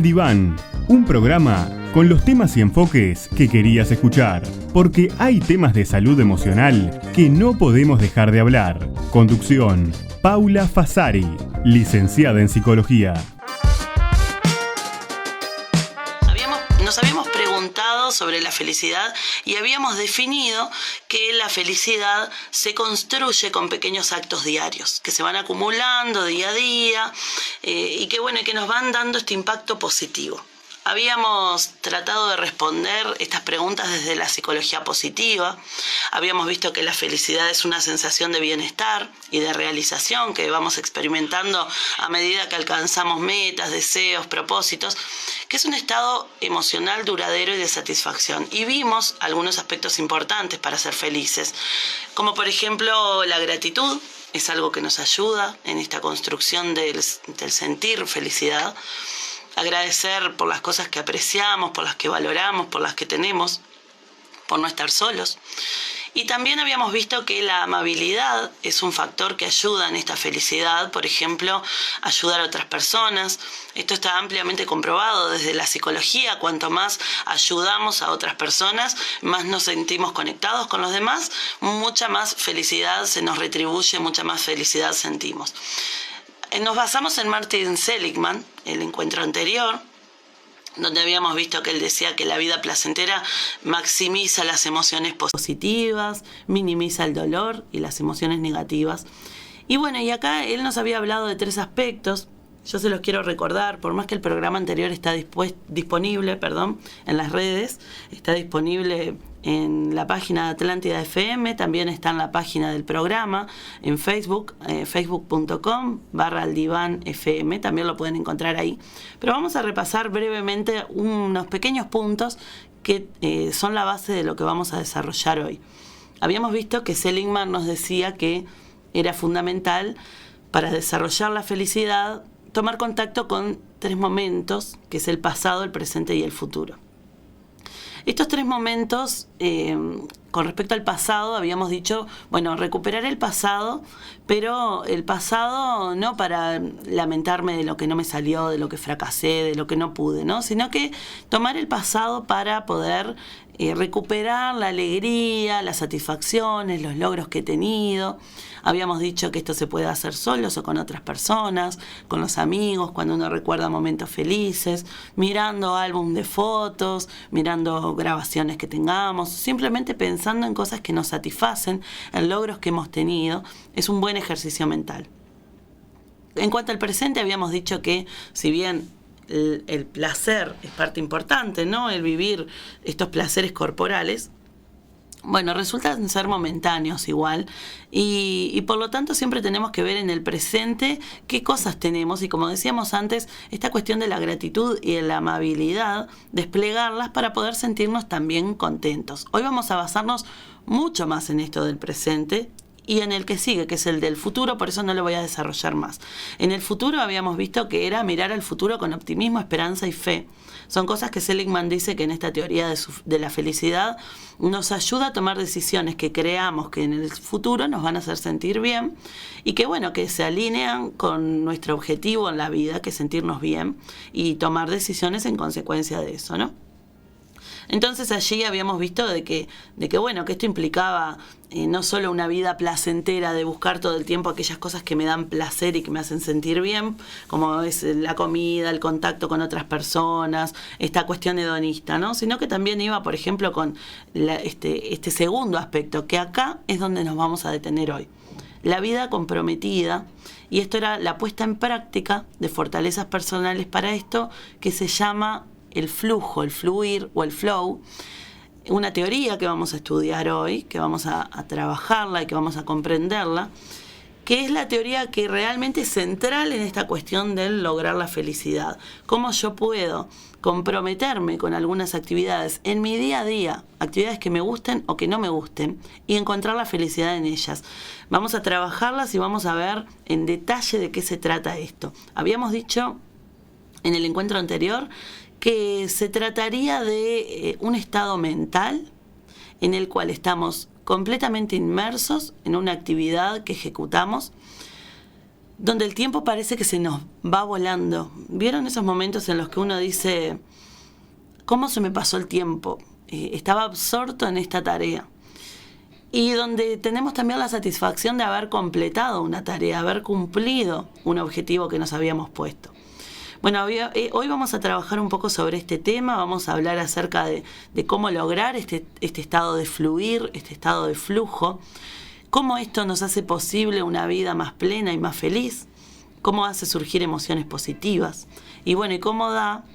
al Diván, un programa con los temas y enfoques que querías escuchar, porque hay temas de salud emocional que no podemos dejar de hablar. Conducción, Paula Fasari, licenciada en Psicología. Nos habíamos preguntado sobre la felicidad y habíamos definido que la felicidad se construye con pequeños actos diarios que se van acumulando día a día y que nos van dando este impacto positivo. Habíamos tratado de responder estas preguntas desde la psicología positiva. Habíamos visto que la felicidad es una sensación de bienestar y de realización que vamos experimentando a medida que alcanzamos metas, deseos, propósitos, que es un estado emocional duradero y de satisfacción. Y vimos algunos aspectos importantes para ser felices, como por ejemplo la gratitud. Es algo que nos ayuda en esta construcción del sentir felicidad. Agradecer por las cosas que apreciamos, por las que valoramos, por las que tenemos, por no estar solos. Y también habíamos visto que la amabilidad es un factor que ayuda en esta felicidad. Por ejemplo, ayudar a otras personas. Esto está ampliamente comprobado desde la psicología. Cuanto más ayudamos a otras personas, más nos sentimos conectados con los demás, mucha más felicidad se nos retribuye, mucha más felicidad sentimos. Nos basamos en Martin Seligman, el encuentro anterior, donde habíamos visto que él decía que la vida placentera maximiza las emociones positivas, minimiza el dolor y las emociones negativas. Y acá él nos había hablado de 3 aspectos. Yo se los quiero recordar, por más que el programa anterior está disponible en las redes, está disponible en la página de Atlántida FM, también está en la página del programa, en Facebook, facebook.com/aldivanfm, también lo pueden encontrar ahí. Pero vamos a repasar brevemente unos pequeños puntos que son la base de lo que vamos a desarrollar hoy. Habíamos visto que Seligman nos decía que era fundamental para desarrollar la felicidad tomar contacto con 3 momentos, que es el pasado, el presente y el futuro. Estos 3 momentos, con respecto al pasado, habíamos dicho, recuperar el pasado, pero el pasado no para lamentarme de lo que no me salió, de lo que fracasé, de lo que no pude, ¿no? Sino que tomar el pasado para poder recuperar la alegría, las satisfacciones, los logros que he tenido. Habíamos dicho que esto se puede hacer solos o con otras personas, con los amigos, cuando uno recuerda momentos felices, mirando álbum de fotos, mirando grabaciones que tengamos, simplemente pensando en cosas que nos satisfacen, en logros que hemos tenido. Es un buen ejercicio mental. En cuanto al presente, habíamos dicho que si bien el placer es parte importante, ¿no? El vivir estos placeres corporales, resultan ser momentáneos igual y por lo tanto siempre tenemos que ver en el presente qué cosas tenemos y, como decíamos antes, esta cuestión de la gratitud y de la amabilidad, desplegarlas para poder sentirnos también contentos. Hoy vamos a basarnos mucho más en esto del presente y en el que sigue, que es el del futuro, por eso no lo voy a desarrollar más. En el futuro habíamos visto que era mirar al futuro con optimismo, esperanza y fe. Son cosas que Seligman dice que en esta teoría de la felicidad nos ayuda a tomar decisiones que creamos que en el futuro nos van a hacer sentir bien y que se alinean con nuestro objetivo en la vida, que es sentirnos bien y tomar decisiones en consecuencia de eso, ¿no? Entonces allí habíamos visto de que esto implicaba no solo una vida placentera de buscar todo el tiempo aquellas cosas que me dan placer y que me hacen sentir bien, como es la comida, el contacto con otras personas, esta cuestión hedonista, ¿no? Sino que también iba, por ejemplo, con este segundo aspecto, que acá es donde nos vamos a detener hoy. La vida comprometida, y esto era la puesta en práctica de fortalezas personales para esto, que se llama el flujo, el fluir o el flow, una teoría que vamos a estudiar hoy, que vamos a trabajarla y que vamos a comprenderla, que es la teoría que realmente es central en esta cuestión del lograr la felicidad. Cómo yo puedo comprometerme con algunas actividades en mi día a día, actividades que me gusten o que no me gusten, y encontrar la felicidad en ellas. Vamos a trabajarlas y vamos a ver en detalle de qué se trata esto. Habíamos dicho en el encuentro anterior que se trataría de un estado mental en el cual estamos completamente inmersos en una actividad que ejecutamos, donde el tiempo parece que se nos va volando. ¿Vieron esos momentos en los que uno dice, ¿cómo se me pasó el tiempo? Estaba absorto en esta tarea. Y donde tenemos también la satisfacción de haber completado una tarea, haber cumplido un objetivo que nos habíamos puesto. Bueno, hoy vamos a trabajar un poco sobre este tema, vamos a hablar acerca de cómo lograr este estado de fluir, este estado de flujo, cómo esto nos hace posible una vida más plena y más feliz, cómo hace surgir emociones positivas y bueno, y cómo da,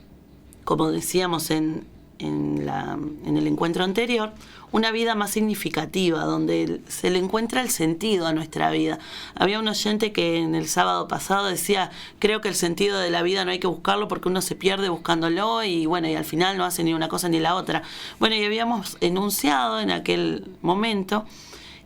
como decíamos en el encuentro anterior, una vida más significativa, donde se le encuentra el sentido a nuestra vida. Había un oyente que en el sábado pasado decía, creo que el sentido de la vida no hay que buscarlo porque uno se pierde buscándolo y bueno, y al final no hace ni una cosa ni la otra. Bueno, y habíamos enunciado en aquel momento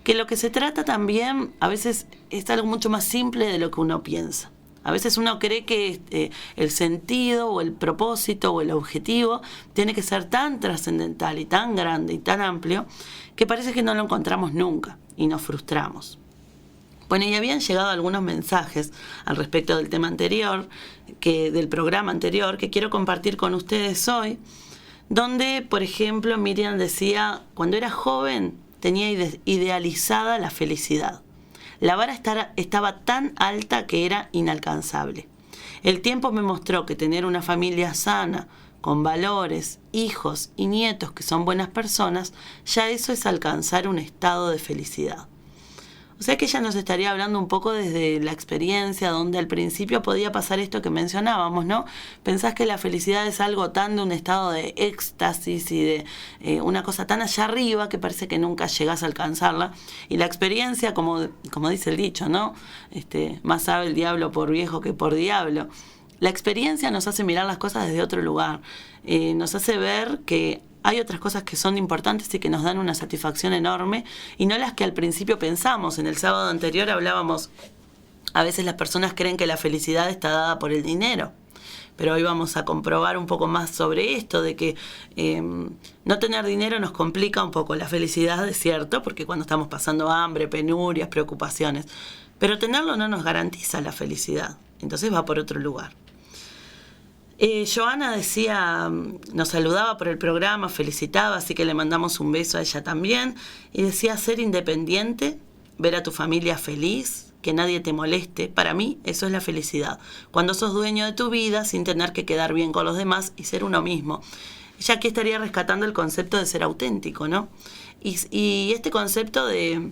que lo que se trata también a veces es algo mucho más simple de lo que uno piensa. A veces uno cree que el sentido o el propósito o el objetivo tiene que ser tan trascendental y tan grande y tan amplio que parece que no lo encontramos nunca y nos frustramos. Bueno, y habían llegado algunos mensajes al respecto del tema anterior, del programa anterior, que quiero compartir con ustedes hoy, donde, por ejemplo, Miriam decía, cuando era joven tenía idealizada la felicidad. La vara estaba tan alta que era inalcanzable. El tiempo me mostró que tener una familia sana, con valores, hijos y nietos que son buenas personas, ya eso es alcanzar un estado de felicidad. O sea que ella nos estaría hablando un poco desde la experiencia, donde al principio podía pasar esto que mencionábamos, ¿no? Pensás que la felicidad es algo tan de un estado de éxtasis y de una cosa tan allá arriba que parece que nunca llegás a alcanzarla. Y la experiencia, como dice el dicho, ¿no? Más sabe el diablo por viejo que por diablo. La experiencia nos hace mirar las cosas desde otro lugar. Nos hace ver que hay otras cosas que son importantes y que nos dan una satisfacción enorme y no las que al principio pensamos. En el sábado anterior hablábamos, a veces las personas creen que la felicidad está dada por el dinero, pero hoy vamos a comprobar un poco más sobre esto, de que no tener dinero nos complica un poco la felicidad, es cierto, porque cuando estamos pasando hambre, penurias, preocupaciones, pero tenerlo no nos garantiza la felicidad, entonces va por otro lugar. Joana decía, nos saludaba por el programa, felicitaba, así que le mandamos un beso a ella también, y decía, ser independiente, ver a tu familia feliz, que nadie te moleste, para mí eso es la felicidad, cuando sos dueño de tu vida sin tener que quedar bien con los demás y ser uno mismo. Ella aquí estaría rescatando el concepto de ser auténtico, ¿no? Y este concepto de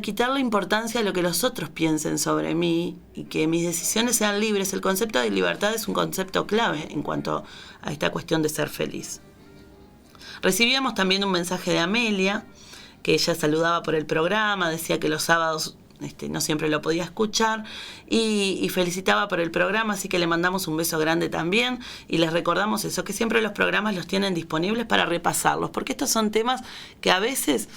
quitarle importancia a lo que los otros piensen sobre mí y que mis decisiones sean libres. El concepto de libertad es un concepto clave en cuanto a esta cuestión de ser feliz. Recibíamos también un mensaje de Amelia, que ella saludaba por el programa, decía que los sábados no siempre lo podía escuchar y felicitaba por el programa, así que le mandamos un beso grande también y les recordamos eso, que siempre los programas los tienen disponibles para repasarlos, porque estos son temas que a veces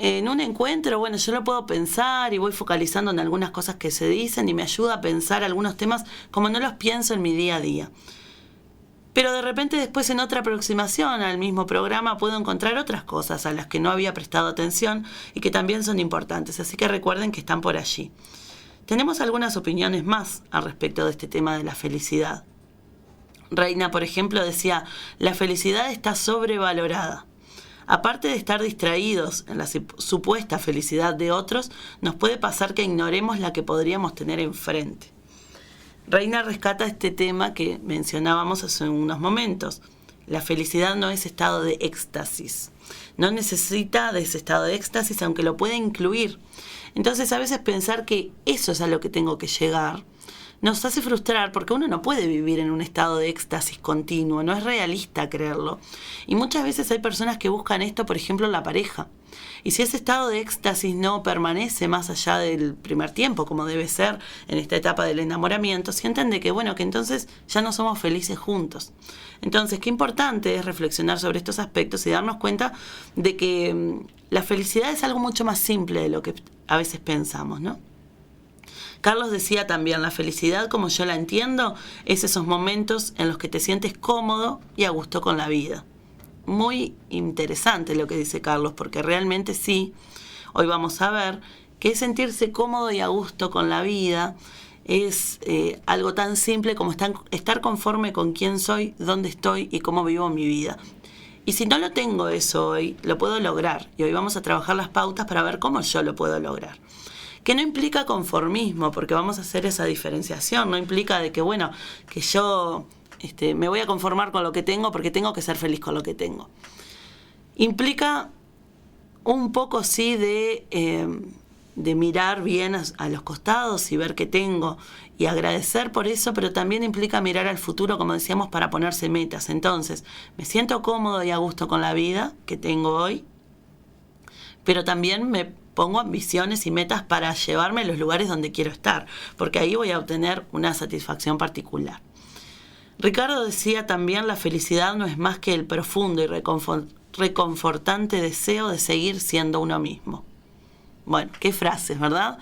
en un encuentro, bueno, yo lo puedo pensar y voy focalizando en algunas cosas que se dicen y me ayuda a pensar algunos temas como no los pienso en mi día a día. Pero de repente después en otra aproximación al mismo programa puedo encontrar otras cosas a las que no había prestado atención y que también son importantes, así que recuerden que están por allí. Tenemos algunas opiniones más al respecto de este tema de la felicidad. Reina, por ejemplo, decía, la felicidad está sobrevalorada. Aparte de estar distraídos en la supuesta felicidad de otros, nos puede pasar que ignoremos la que podríamos tener enfrente. Reina rescata este tema que mencionábamos hace unos momentos. La felicidad no es estado de éxtasis. No necesita de ese estado de éxtasis, aunque lo puede incluir. Entonces, a veces pensar que eso es a lo que tengo que llegar nos hace frustrar porque uno no puede vivir en un estado de éxtasis continuo, no es realista creerlo. Y muchas veces hay personas que buscan esto, por ejemplo, en la pareja. Y si ese estado de éxtasis no permanece más allá del primer tiempo, como debe ser en esta etapa del enamoramiento, sienten de que, bueno, que entonces ya no somos felices juntos. Entonces, qué importante es reflexionar sobre estos aspectos y darnos cuenta de que la felicidad es algo mucho más simple de lo que a veces pensamos, ¿no? Carlos decía también, la felicidad, como yo la entiendo, es esos momentos en los que te sientes cómodo y a gusto con la vida. Muy interesante lo que dice Carlos, porque realmente sí, hoy vamos a ver que es sentirse cómodo y a gusto con la vida. Es algo tan simple como estar conforme con quién soy, dónde estoy y cómo vivo mi vida. Y si no lo tengo eso hoy, lo puedo lograr. Y hoy vamos a trabajar las pautas para ver cómo yo lo puedo lograr. Que no implica conformismo, porque vamos a hacer esa diferenciación. No implica de que, bueno, que yo me voy a conformar con lo que tengo porque tengo que ser feliz con lo que tengo. Implica un poco, sí, de mirar bien a los costados y ver qué tengo y agradecer por eso, pero también implica mirar al futuro, como decíamos, para ponerse metas. Entonces, me siento cómodo y a gusto con la vida que tengo hoy, pero también me pongo ambiciones y metas para llevarme a los lugares donde quiero estar, porque ahí voy a obtener una satisfacción particular. Ricardo decía también: la felicidad no es más que el profundo y reconfortante deseo de seguir siendo uno mismo. Bueno, qué frases, ¿verdad?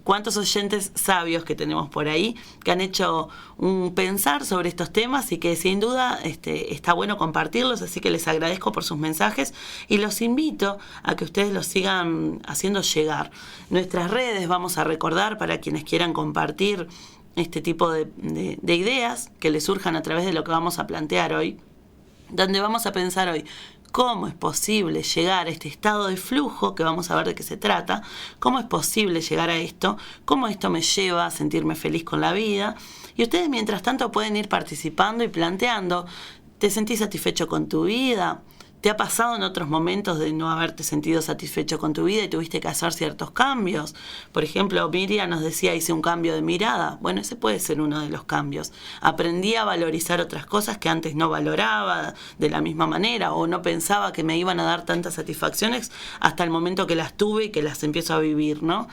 Cuántos oyentes sabios que tenemos por ahí que han hecho un pensar sobre estos temas y que sin duda está bueno compartirlos, así que les agradezco por sus mensajes y los invito a que ustedes los sigan haciendo llegar. Nuestras redes vamos a recordar para quienes quieran compartir este tipo de ideas que les surjan a través de lo que vamos a plantear hoy, donde vamos a pensar hoy cómo es posible llegar a este estado de flujo, que vamos a ver de qué se trata, cómo es posible llegar a esto, cómo esto me lleva a sentirme feliz con la vida. Y ustedes mientras tanto pueden ir participando y planteando: ¿te sentís satisfecho con tu vida? ¿Te ha pasado en otros momentos de no haberte sentido satisfecho con tu vida y tuviste que hacer ciertos cambios? Por ejemplo, Miriam nos decía: hice un cambio de mirada. Bueno, ese puede ser uno de los cambios. Aprendí a valorizar otras cosas que antes no valoraba de la misma manera, o no pensaba que me iban a dar tantas satisfacciones hasta el momento que las tuve y que las empiezo a vivir, ¿no?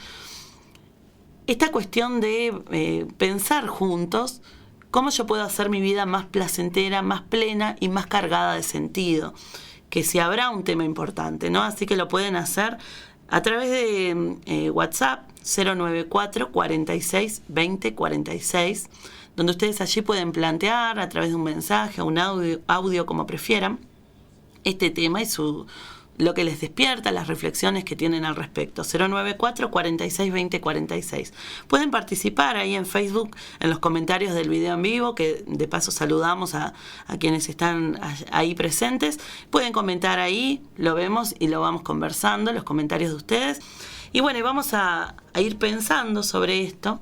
Esta cuestión de pensar juntos cómo yo puedo hacer mi vida más placentera, más plena y más cargada de sentido, que si habrá un tema importante, ¿no? Así que lo pueden hacer a través de WhatsApp 094 46 20 46, donde ustedes allí pueden plantear a través de un mensaje o un audio como prefieran, este tema y lo que les despierta, las reflexiones que tienen al respecto. 094 46 20 46. Pueden participar ahí en Facebook en los comentarios del video en vivo, que de paso saludamos a quienes están ahí presentes. Pueden comentar ahí, lo vemos y lo vamos conversando, los comentarios de ustedes. Y bueno, vamos a ir pensando sobre esto.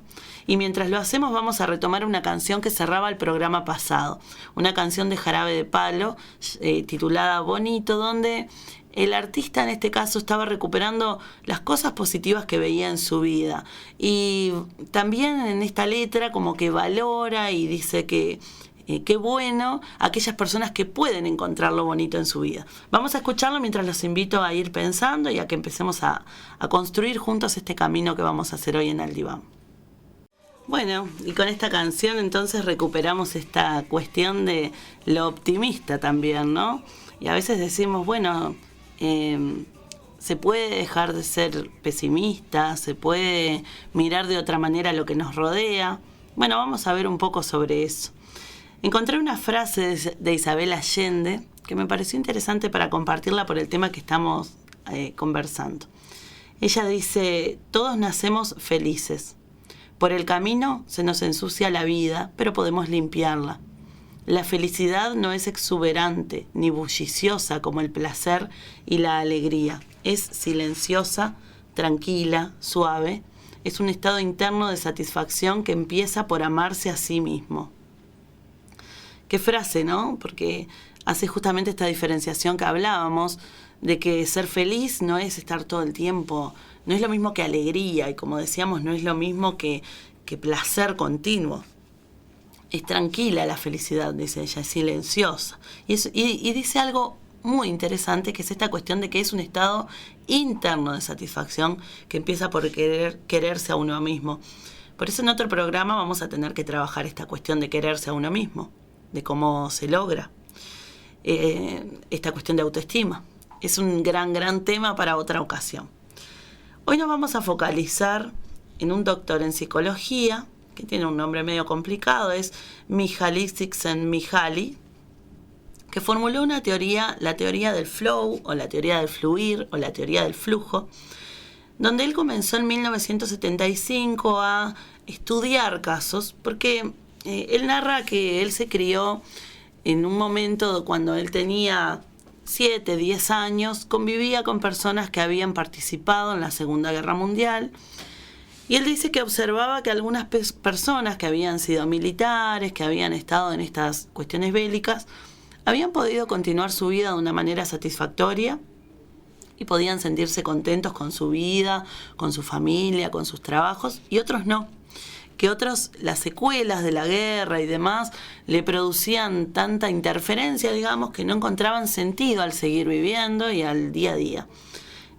Y mientras lo hacemos vamos a retomar una canción que cerraba el programa pasado. Una canción de Jarabe de Palo titulada Bonito, donde el artista en este caso estaba recuperando las cosas positivas que veía en su vida. Y también en esta letra como que valora y dice que qué bueno aquellas personas que pueden encontrar lo bonito en su vida. Vamos a escucharlo mientras los invito a ir pensando y a que empecemos a construir juntos este camino que vamos a hacer hoy en el diván. Bueno, y con esta canción entonces recuperamos esta cuestión de lo optimista también, ¿no? Y a veces decimos, bueno, se puede dejar de ser pesimista, se puede mirar de otra manera lo que nos rodea. Bueno, vamos a ver un poco sobre eso. Encontré una frase de Isabel Allende que me pareció interesante para compartirla por el tema que estamos conversando. Ella dice: todos nacemos felices. Por el camino se nos ensucia la vida, pero podemos limpiarla. La felicidad no es exuberante ni bulliciosa como el placer y la alegría. Es silenciosa, tranquila, suave. Es un estado interno de satisfacción que empieza por amarse a sí mismo. Qué frase, ¿no? Porque hace justamente esta diferenciación que hablábamos de que ser feliz no es estar todo el tiempo, no es lo mismo que alegría, y como decíamos, no es lo mismo que placer continuo. Es tranquila la felicidad, dice ella, es silenciosa. Y dice algo muy interesante, que es esta cuestión de que es un estado interno de satisfacción que empieza por quererse a uno mismo. Por eso en otro programa vamos a tener que trabajar esta cuestión de quererse a uno mismo, de cómo se logra esta cuestión de autoestima. Es un gran tema para otra ocasión. Hoy nos vamos a focalizar en un doctor en psicología, que tiene un nombre medio complicado, es Mihaly Csikszentmihalyi, que formuló una teoría, la teoría del flow, o la teoría del fluir, o la teoría del flujo, donde él comenzó en 1975 a estudiar casos, porque él narra que él se crió en un momento cuando él tenía 7, 10 años, convivía con personas que habían participado en la Segunda Guerra Mundial, y él dice que observaba que algunas personas que habían sido militares, que habían estado en estas cuestiones bélicas, habían podido continuar su vida de una manera satisfactoria y podían sentirse contentos con su vida, con su familia, con sus trabajos, y otros no. Que otros, las secuelas de la guerra y demás, le producían tanta interferencia, digamos, que no encontraban sentido al seguir viviendo y al día a día.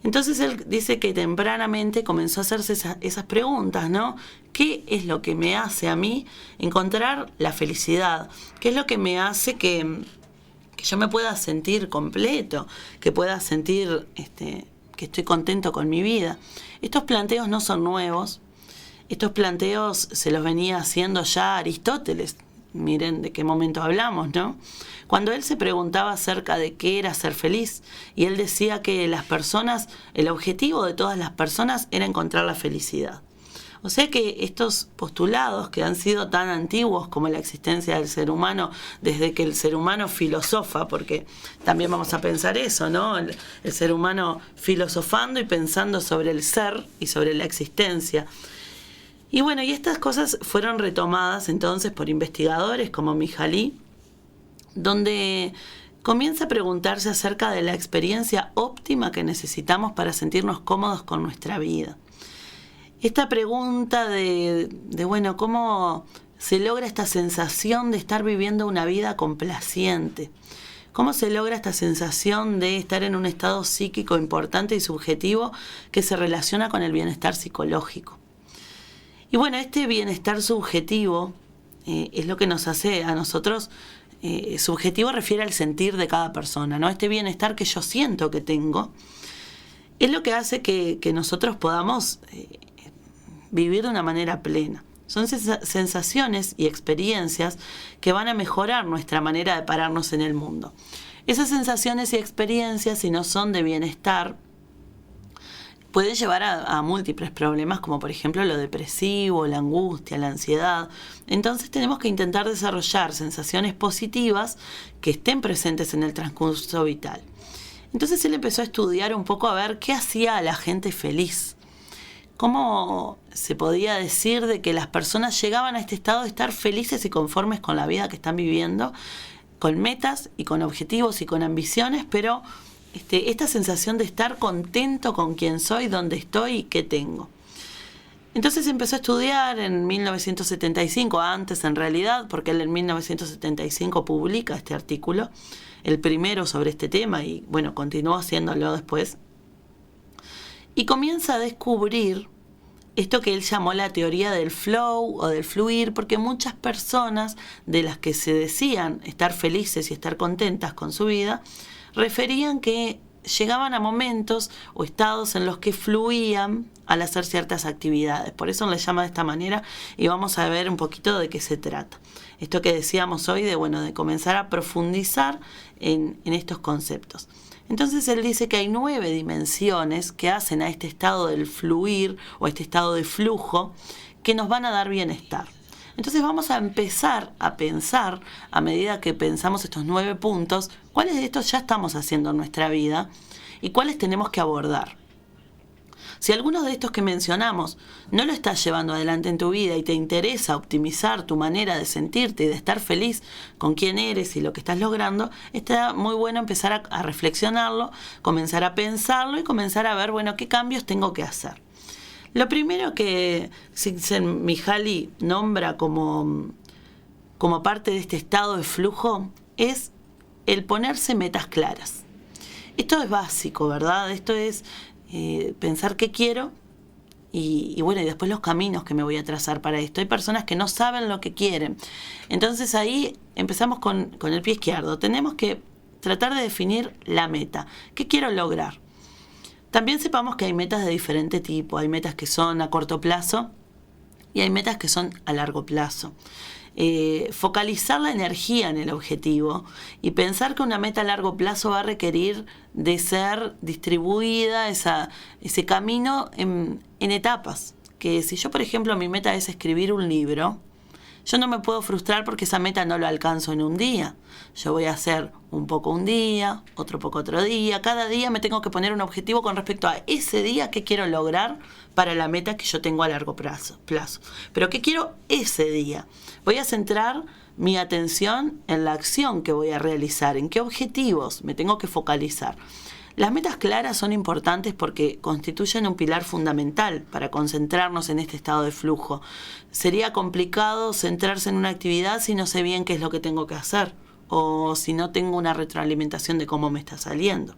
Entonces él dice que tempranamente comenzó a hacerse esas preguntas, ¿no? ¿Qué es lo que me hace a mí encontrar la felicidad? ¿Qué es lo que me hace que yo me pueda sentir completo, que pueda sentir que estoy contento con mi vida? Estos planteos no son nuevos. Estos planteos se los venía haciendo ya Aristóteles. Miren de qué momento hablamos, ¿no? Cuando él se preguntaba acerca de qué era ser feliz, y él decía que las personas, el objetivo de todas las personas era encontrar la felicidad. O sea que estos postulados que han sido tan antiguos como la existencia del ser humano, desde que el ser humano filosofa, porque también vamos a pensar eso, ¿no? El ser humano filosofando y pensando sobre el ser y sobre la existencia. Y bueno, y estas cosas fueron retomadas entonces por investigadores como Mihaly, donde comienza a preguntarse acerca de la experiencia óptima que necesitamos para sentirnos cómodos con nuestra vida. Esta pregunta de bueno, ¿cómo se logra esta sensación de estar viviendo una vida complaciente? ¿Cómo se logra esta sensación de estar en un estado psíquico importante y subjetivo que se relaciona con el bienestar psicológico? Y bueno, este bienestar subjetivo es lo que nos hace a nosotros, subjetivo refiere al sentir de cada persona, ¿no? Este bienestar que yo siento que tengo es lo que hace que nosotros podamos vivir de una manera plena. Son sensaciones y experiencias que van a mejorar nuestra manera de pararnos en el mundo. Esas sensaciones y experiencias, si no son de bienestar, pueden llevar a múltiples problemas, como por ejemplo lo depresivo, la angustia, la ansiedad. Entonces tenemos que intentar desarrollar sensaciones positivas que estén presentes en el transcurso vital. Entonces él empezó a estudiar un poco a ver qué hacía a la gente feliz. ¿Cómo se podía decir de que las personas llegaban a este estado de estar felices y conformes con la vida que están viviendo, con metas y con objetivos y con ambiciones, pero esta sensación de estar contento con quién soy, dónde estoy y qué tengo? Entonces empezó a estudiar en 1975, antes en realidad, porque él en 1975 publica este artículo, el primero sobre este tema, y bueno, continuó haciéndolo después. Y comienza a descubrir esto que él llamó la teoría del flow o del fluir, porque muchas personas de las que se decían estar felices y estar contentas con su vida, referían que llegaban a momentos o estados en los que fluían al hacer ciertas actividades. Por eso le llama de esta manera, y vamos a ver un poquito de qué se trata. Esto que decíamos hoy de comenzar a profundizar en estos conceptos. Entonces él dice que hay 9 dimensiones que hacen a este estado del fluir o este estado de flujo que nos van a dar bienestar. Entonces vamos a empezar a pensar, a medida que pensamos estos 9 puntos, cuáles de estos ya estamos haciendo en nuestra vida y cuáles tenemos que abordar. Si algunos de estos que mencionamos no lo estás llevando adelante en tu vida y te interesa optimizar tu manera de sentirte y de estar feliz con quién eres y lo que estás logrando, está muy bueno empezar a reflexionarlo, comenzar a pensarlo y comenzar a ver, bueno, qué cambios tengo que hacer. Lo primero que Mihaly nombra como parte de este estado de flujo es el ponerse metas claras. Esto es básico, ¿verdad? Esto es pensar qué quiero y después los caminos que me voy a trazar para esto. Hay personas que no saben lo que quieren. Entonces ahí empezamos con el pie izquierdo. Tenemos que tratar de definir la meta. ¿Qué quiero lograr? También sepamos que hay metas de diferente tipo. Hay metas que son a corto plazo y hay metas que son a largo plazo. focalizar la energía en el objetivo y pensar que una meta a largo plazo va a requerir de ser distribuida ese camino en etapas. Que si yo, por ejemplo, mi meta es escribir un libro, yo no me puedo frustrar porque esa meta no lo alcanzo en un día. Yo voy a hacer un poco un día, otro poco otro día. Cada día me tengo que poner un objetivo con respecto a ese día que quiero lograr para la meta que yo tengo a largo plazo. Pero ¿qué quiero ese día? Voy a centrar mi atención en la acción que voy a realizar, en qué objetivos me tengo que focalizar. Las metas claras son importantes porque constituyen un pilar fundamental para concentrarnos en este estado de flujo. Sería complicado centrarse en una actividad si no sé bien qué es lo que tengo que hacer o si no tengo una retroalimentación de cómo me está saliendo.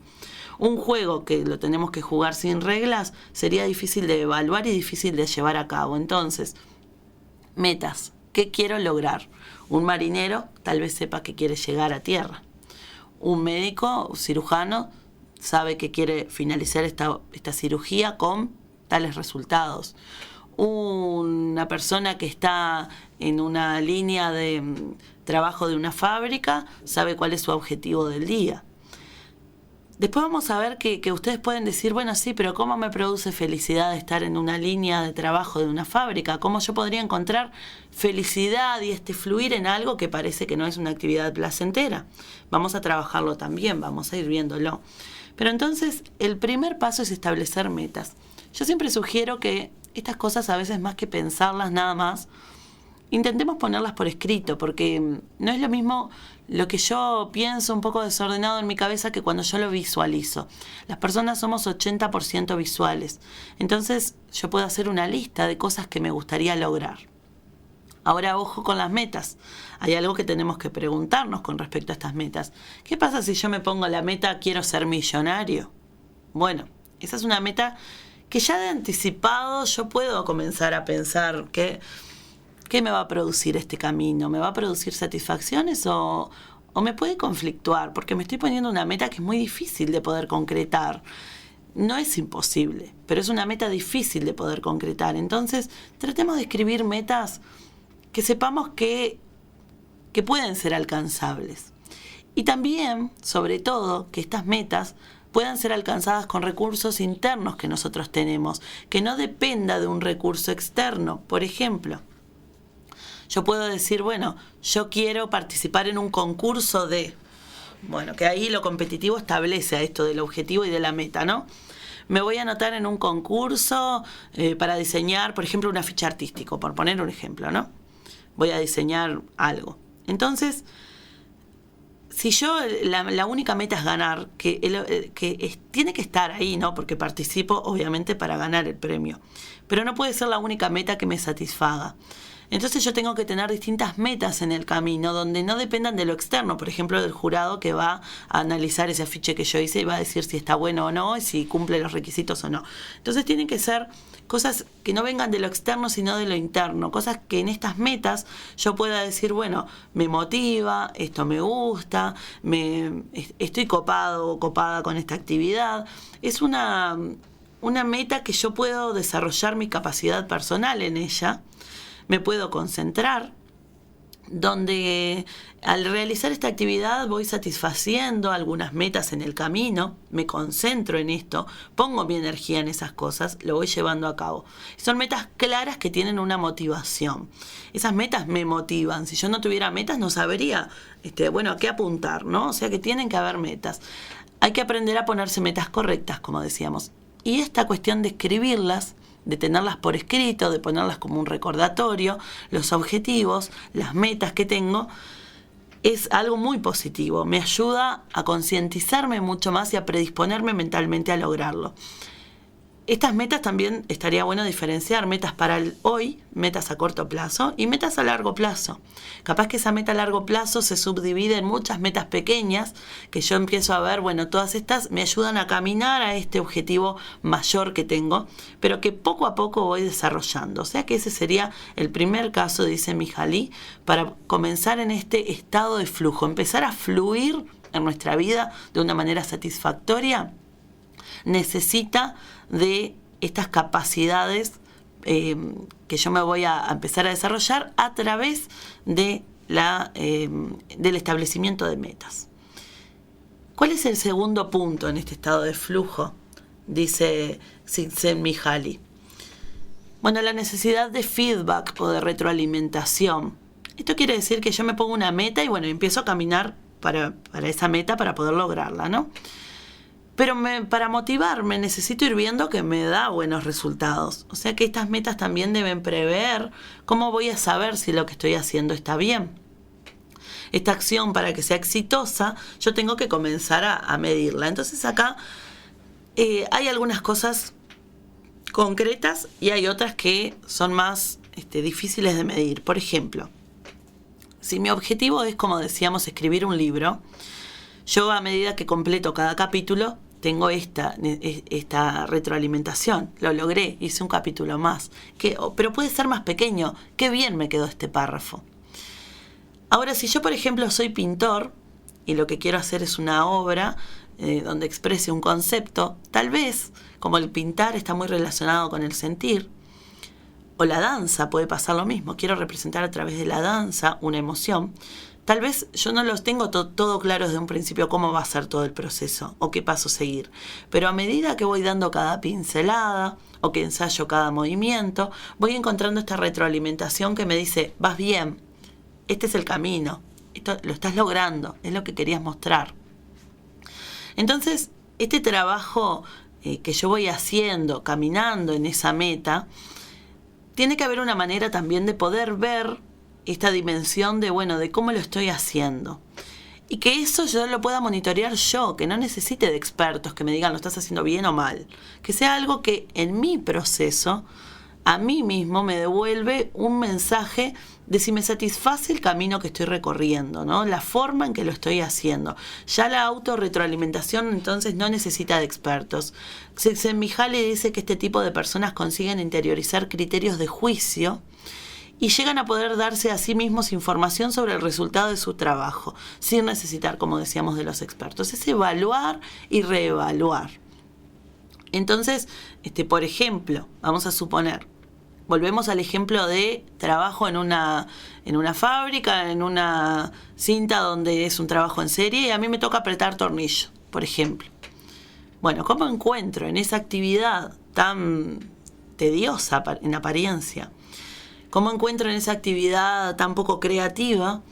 Un juego que lo tenemos que jugar sin reglas sería difícil de evaluar y difícil de llevar a cabo. Entonces, metas. ¿Qué quiero lograr? Un marinero tal vez sepa que quiere llegar a tierra. Un médico, un cirujano, sabe que quiere finalizar esta cirugía con tales resultados. Una persona que está en una línea de trabajo de una fábrica sabe cuál es su objetivo del día. Después vamos a ver que ustedes pueden decir, bueno, sí, pero ¿cómo me produce felicidad estar en una línea de trabajo de una fábrica? ¿Cómo yo podría encontrar felicidad y fluir en algo que parece que no es una actividad placentera? Vamos a trabajarlo también, vamos a ir viéndolo. Pero entonces, el primer paso es establecer metas. Yo siempre sugiero que estas cosas, a veces más que pensarlas nada más, intentemos ponerlas por escrito, porque no es lo mismo lo que yo pienso un poco desordenado en mi cabeza que cuando yo lo visualizo. Las personas somos 80% visuales. Entonces, yo puedo hacer una lista de cosas que me gustaría lograr. Ahora, ojo con las metas. Hay algo que tenemos que preguntarnos con respecto a estas metas. ¿Qué pasa si yo me pongo la meta quiero ser millonario? Bueno, esa es una meta que ya de anticipado yo puedo comenzar a pensar ¿qué me va a producir este camino? ¿Me va a producir satisfacciones o me puede conflictuar? Porque me estoy poniendo una meta que es muy difícil de poder concretar. No es imposible, pero es una meta difícil de poder concretar. Entonces, tratemos de escribir metas que sepamos que pueden ser alcanzables. Y también, sobre todo, que estas metas puedan ser alcanzadas con recursos internos que nosotros tenemos, que no dependa de un recurso externo. Por ejemplo, yo puedo decir, bueno, yo quiero participar en un concurso de... Bueno, que ahí lo competitivo establece a esto del objetivo y de la meta, ¿no? Me voy a anotar en un concurso para diseñar, por ejemplo, un afiche artístico, por poner un ejemplo, ¿no? Voy a diseñar algo. Entonces, si yo, la única meta es ganar, tiene que estar ahí, ¿no? Porque participo, obviamente, para ganar el premio. Pero no puede ser la única meta que me satisfaga. Entonces yo tengo que tener distintas metas en el camino donde no dependan de lo externo, por ejemplo del jurado que va a analizar ese afiche que yo hice y va a decir si está bueno o no y si cumple los requisitos o no. Entonces tienen que ser cosas que no vengan de lo externo sino de lo interno, cosas que en estas metas yo pueda decir, bueno, me motiva, esto me gusta, estoy copado o copada con esta actividad. Es una meta que yo puedo desarrollar mi capacidad personal en ella. Me puedo concentrar, donde al realizar esta actividad voy satisfaciendo algunas metas en el camino, me concentro en esto, pongo mi energía en esas cosas, lo voy llevando a cabo. Son metas claras que tienen una motivación. Esas metas me motivan. Si yo no tuviera metas no sabría, a qué apuntar, ¿no? O sea que tienen que haber metas. Hay que aprender a ponerse metas correctas, como decíamos. Y esta cuestión de escribirlas, de tenerlas por escrito, de ponerlas como un recordatorio, los objetivos, las metas que tengo, es algo muy positivo. Me ayuda a concientizarme mucho más y a predisponerme mentalmente a lograrlo. Estas metas también estaría bueno diferenciar metas para el hoy, metas a corto plazo y metas a largo plazo. Capaz que esa meta a largo plazo se subdivide en muchas metas pequeñas que yo empiezo a ver, todas estas me ayudan a caminar a este objetivo mayor que tengo, pero que poco a poco voy desarrollando. O sea que ese sería el primer caso, dice Mihaly, para comenzar en este estado de flujo, empezar a fluir en nuestra vida de una manera satisfactoria. Necesita de estas capacidades que yo me voy a empezar a desarrollar a través de del establecimiento de metas. ¿Cuál es el segundo punto en este estado de flujo? Dice Csikszentmihalyi. Bueno, la necesidad de feedback o de retroalimentación. Esto quiere decir que yo me pongo una meta y bueno, empiezo a caminar para esa meta para poder lograrla, ¿no? Pero para motivarme necesito ir viendo que me da buenos resultados. O sea que estas metas también deben prever cómo voy a saber si lo que estoy haciendo está bien. Esta acción, para que sea exitosa, yo tengo que comenzar a medirla. Entonces acá hay algunas cosas concretas y hay otras que son más difíciles de medir. Por ejemplo, si mi objetivo es, como decíamos, escribir un libro, yo a medida que completo cada capítulo tengo esta retroalimentación. Lo logré, hice un capítulo más. Pero puede ser más pequeño. Qué bien me quedó este párrafo. Ahora, si yo, por ejemplo, soy pintor y lo que quiero hacer es una obra donde exprese un concepto, tal vez, como el pintar está muy relacionado con el sentir, o la danza puede pasar lo mismo. Quiero representar a través de la danza una emoción. Tal vez yo no los tengo todo claro desde un principio cómo va a ser todo el proceso o qué paso seguir. Pero a medida que voy dando cada pincelada o que ensayo cada movimiento, voy encontrando esta retroalimentación que me dice, vas bien, este es el camino, esto lo estás logrando, es lo que querías mostrar. Entonces, este trabajo que yo voy haciendo, caminando en esa meta, tiene que haber una manera también de poder ver esta dimensión de cómo lo estoy haciendo. Y que eso yo lo pueda monitorear yo, que no necesite de expertos que me digan lo estás haciendo bien o mal. Que sea algo que en mi proceso, a mí mismo me devuelve un mensaje de si me satisface el camino que estoy recorriendo, ¿no? La forma en que lo estoy haciendo. Ya la autorretroalimentación entonces no necesita de expertos. Csikszentmihalyi dice que este tipo de personas consiguen interiorizar criterios de juicio y llegan a poder darse a sí mismos información sobre el resultado de su trabajo, sin necesitar, como decíamos, de los expertos. Es evaluar y reevaluar. Entonces, por ejemplo, vamos a suponer, volvemos al ejemplo de trabajo en una fábrica, en una cinta donde es un trabajo en serie y a mí me toca apretar tornillo, por ejemplo. Bueno, ¿cómo encuentro en esa actividad tan tediosa en apariencia? ¿Cómo encuentro en esa actividad tan poco creativa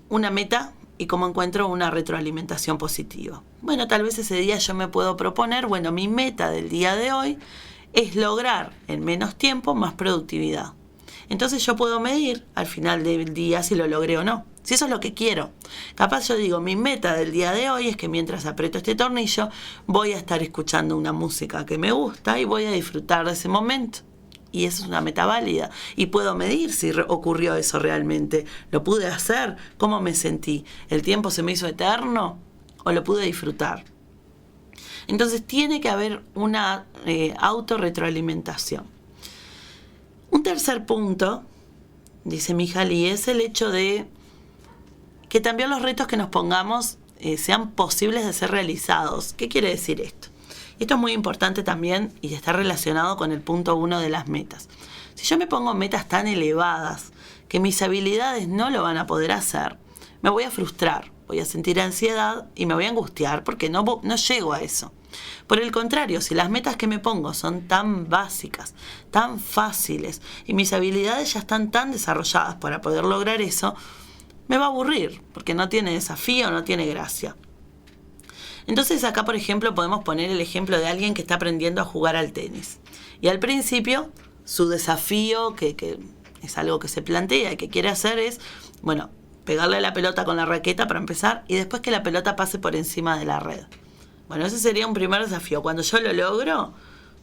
una meta y cómo encuentro una retroalimentación positiva? Bueno, tal vez ese día yo me puedo proponer, mi meta del día de hoy es lograr en menos tiempo más productividad. Entonces yo puedo medir al final del día si lo logré o no, si eso es lo que quiero. Capaz yo digo, mi meta del día de hoy es que mientras aprieto este tornillo voy a estar escuchando una música que me gusta y voy a disfrutar de ese momento. Y eso es una meta válida. Y puedo medir si ocurrió eso realmente. ¿Lo pude hacer? ¿Cómo me sentí? ¿El tiempo se me hizo eterno? ¿O lo pude disfrutar? Entonces tiene que haber una autorretroalimentación. Un tercer punto, dice Mihaly, es el hecho de que también los retos que nos pongamos sean posibles de ser realizados. ¿Qué quiere decir esto? Esto es muy importante también y está relacionado con el punto 1 de las metas. Si yo me pongo metas tan elevadas que mis habilidades no lo van a poder hacer, me voy a frustrar, voy a sentir ansiedad y me voy a angustiar porque no llego a eso. Por el contrario, si las metas que me pongo son tan básicas, tan fáciles y mis habilidades ya están tan desarrolladas para poder lograr eso, me va a aburrir porque no tiene desafío, no tiene gracia. Entonces acá, por ejemplo, podemos poner el ejemplo de alguien que está aprendiendo a jugar al tenis. Y al principio, su desafío, que es algo que se plantea y que quiere hacer es, pegarle la pelota con la raqueta para empezar y después que la pelota pase por encima de la red. Bueno, ese sería un primer desafío. Cuando yo lo logro,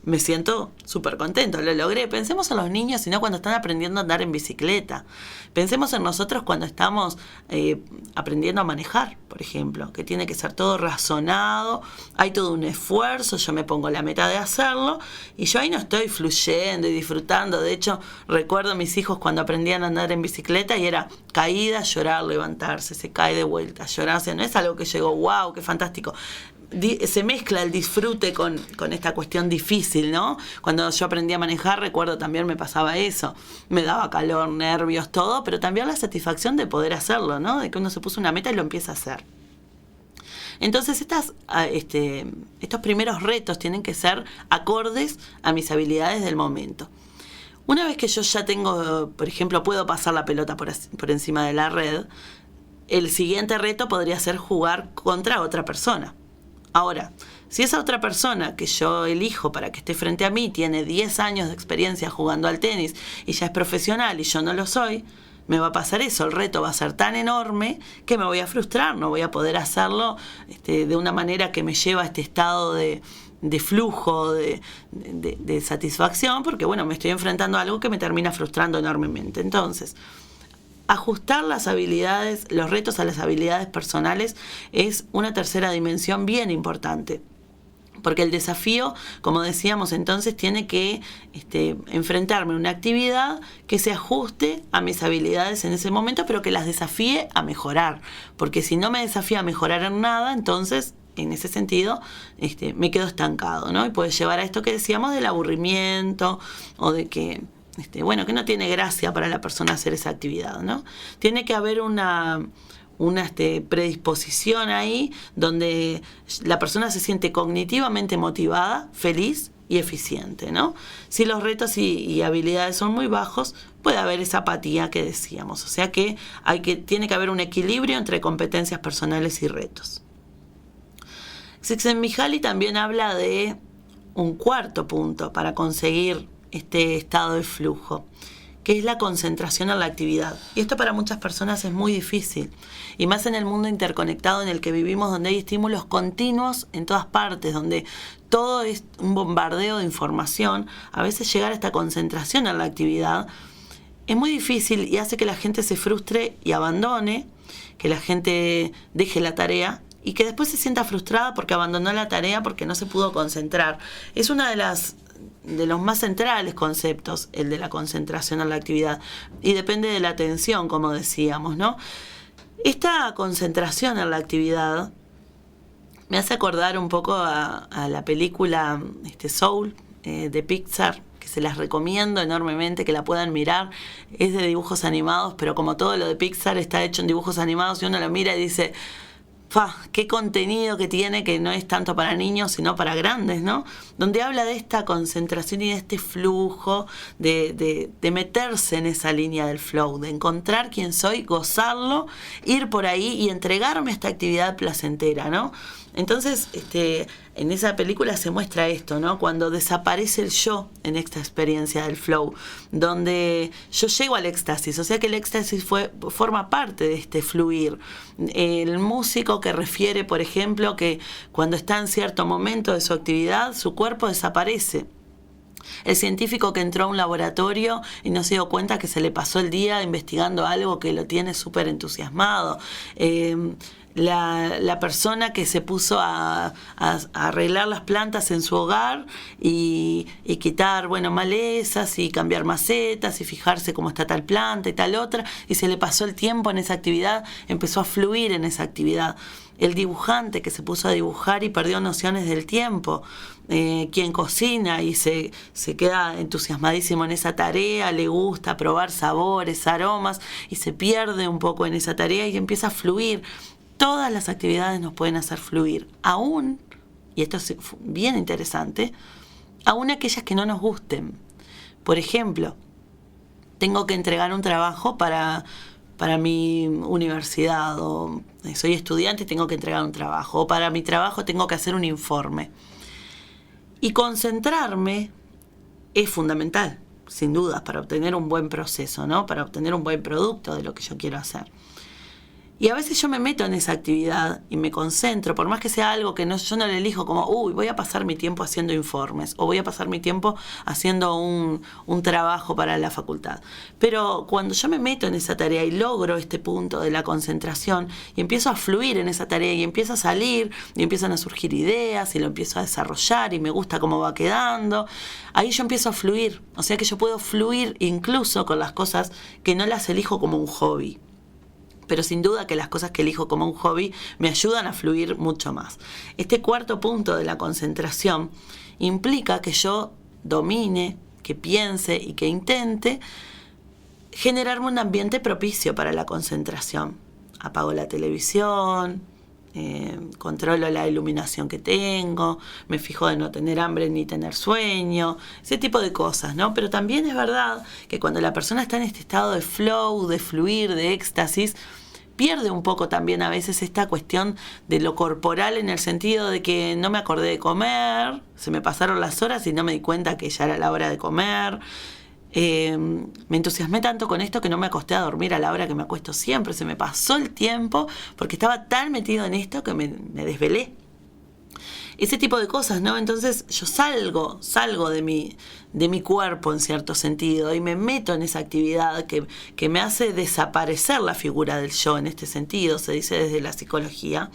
me siento súper contento, lo logré. Pensemos en los niños, sino cuando están aprendiendo a andar en bicicleta. Pensemos en nosotros cuando estamos aprendiendo a manejar, por ejemplo, que tiene que ser todo razonado, hay todo un esfuerzo, yo me pongo la meta de hacerlo y yo ahí no estoy fluyendo y disfrutando. De hecho, recuerdo a mis hijos cuando aprendían a andar en bicicleta y era caída, llorar, levantarse, se cae de vuelta, llorar. O sea, no es algo que llegó, wow, qué fantástico. se mezcla el disfrute con esta cuestión difícil, ¿no? Cuando yo aprendí a manejar, recuerdo también me pasaba eso. Me daba calor, nervios, todo, pero también la satisfacción de poder hacerlo, ¿no? De que uno se puso una meta y lo empieza a hacer. Entonces estos primeros retos tienen que ser acordes a mis habilidades del momento. Una vez que yo ya tengo, por ejemplo, puedo pasar la pelota por encima de la red, el siguiente reto podría ser jugar contra otra persona. Ahora, si esa otra persona que yo elijo para que esté frente a mí tiene 10 años de experiencia jugando al tenis y ya es profesional y yo no lo soy, me va a pasar eso. El reto va a ser tan enorme que me voy a frustrar, no voy a poder hacerlo de una manera que me lleva a este estado de flujo, de satisfacción, porque bueno, me estoy enfrentando a algo que me termina frustrando enormemente. Entonces, ajustar las habilidades, los retos a las habilidades personales es una tercera dimensión bien importante. Porque el desafío, como decíamos entonces, tiene que enfrentarme a una actividad que se ajuste a mis habilidades en ese momento, pero que las desafíe a mejorar. Porque si no me desafía a mejorar en nada, entonces, en ese sentido, me quedo estancado, ¿no? Y puede llevar a esto que decíamos del aburrimiento o de que, que no tiene gracia para la persona hacer esa actividad, ¿no? Tiene que haber una predisposición ahí donde la persona se siente cognitivamente motivada, feliz y eficiente, ¿no? Si los retos y habilidades son muy bajos, puede haber esa apatía que decíamos. O sea que tiene que haber un equilibrio entre competencias personales y retos. Csikszentmihalyi también habla de un cuarto punto para conseguir este estado de flujo, que es la concentración en la actividad. Y esto para muchas personas es muy difícil, y más en el mundo interconectado en el que vivimos, donde hay estímulos continuos en todas partes, donde todo es un bombardeo de información. A veces llegar a esta concentración en la actividad es muy difícil y hace que la gente se frustre y abandone, que la gente deje la tarea y que después se sienta frustrada porque abandonó la tarea porque no se pudo concentrar. Es una de los más centrales conceptos, el de la concentración en la actividad, y depende de la atención, como decíamos, ¿no? Esta concentración en la actividad me hace acordar un poco a la película Soul de Pixar, que se las recomiendo enormemente, que la puedan mirar. Es de dibujos animados, pero como todo lo de Pixar está hecho en dibujos animados, y uno lo mira y dice: qué contenido que tiene, que no es tanto para niños sino para grandes, ¿no? Donde habla de esta concentración y de este flujo, de meterse en esa línea del flow, de encontrar quién soy, gozarlo, ir por ahí y entregarme a esta actividad placentera, ¿no? Entonces, en esa película se muestra esto, ¿no? Cuando desaparece el yo en esta experiencia del flow, donde yo llego al éxtasis, o sea que el éxtasis forma parte de este fluir. El músico que refiere, por ejemplo, que cuando está en cierto momento de su actividad, su cuerpo desaparece. El científico que entró a un laboratorio y no se dio cuenta que se le pasó el día investigando algo que lo tiene súper entusiasmado. La persona que se puso a arreglar las plantas en su hogar y quitar, malezas y cambiar macetas y fijarse cómo está tal planta y tal otra, y se le pasó el tiempo en esa actividad, empezó a fluir en esa actividad. El dibujante que se puso a dibujar y perdió nociones del tiempo. Quien cocina y se queda entusiasmadísimo en esa tarea, le gusta probar sabores, aromas, y se pierde un poco en esa tarea y empieza a fluir. Todas las actividades nos pueden hacer fluir, aún, y esto es bien interesante, aún aquellas que no nos gusten. Por ejemplo, tengo que entregar un trabajo para mi universidad, o soy estudiante y tengo que entregar un trabajo, o para mi trabajo tengo que hacer un informe. Y concentrarme es fundamental, sin duda, para obtener un buen proceso, ¿no? Para obtener un buen producto de lo que yo quiero hacer. Y a veces yo me meto en esa actividad y me concentro, por más que sea algo que yo no le elijo, como, voy a pasar mi tiempo haciendo informes, o voy a pasar mi tiempo haciendo un trabajo para la facultad. Pero cuando yo me meto en esa tarea y logro este punto de la concentración y empiezo a fluir en esa tarea y empiezo a salir y empiezan a surgir ideas y lo empiezo a desarrollar y me gusta cómo va quedando, ahí yo empiezo a fluir. O sea que yo puedo fluir incluso con las cosas que no las elijo como un hobby. pero sin duda que las cosas que elijo como un hobby me ayudan a fluir mucho más. Este cuarto punto de la concentración implica que yo domine, que piense y que intente generarme un ambiente propicio para la concentración. Apago la televisión, controlo la iluminación que tengo, me fijo de no tener hambre ni tener sueño, ese tipo de cosas, ¿no? Pero también es verdad que cuando la persona está en este estado de flow, de fluir, de éxtasis, pierde un poco también a veces esta cuestión de lo corporal, en el sentido de que no me acordé de comer, se me pasaron las horas y no me di cuenta que ya era la hora de comer. Me entusiasmé tanto con esto que no me acosté a dormir a la hora que me acuesto siempre. Se me pasó el tiempo porque estaba tan metido en esto que me desvelé. Ese tipo de cosas, ¿no? Entonces yo salgo de mi cuerpo en cierto sentido y me meto en esa actividad que me hace desaparecer la figura del yo en este sentido, se dice desde la psicología,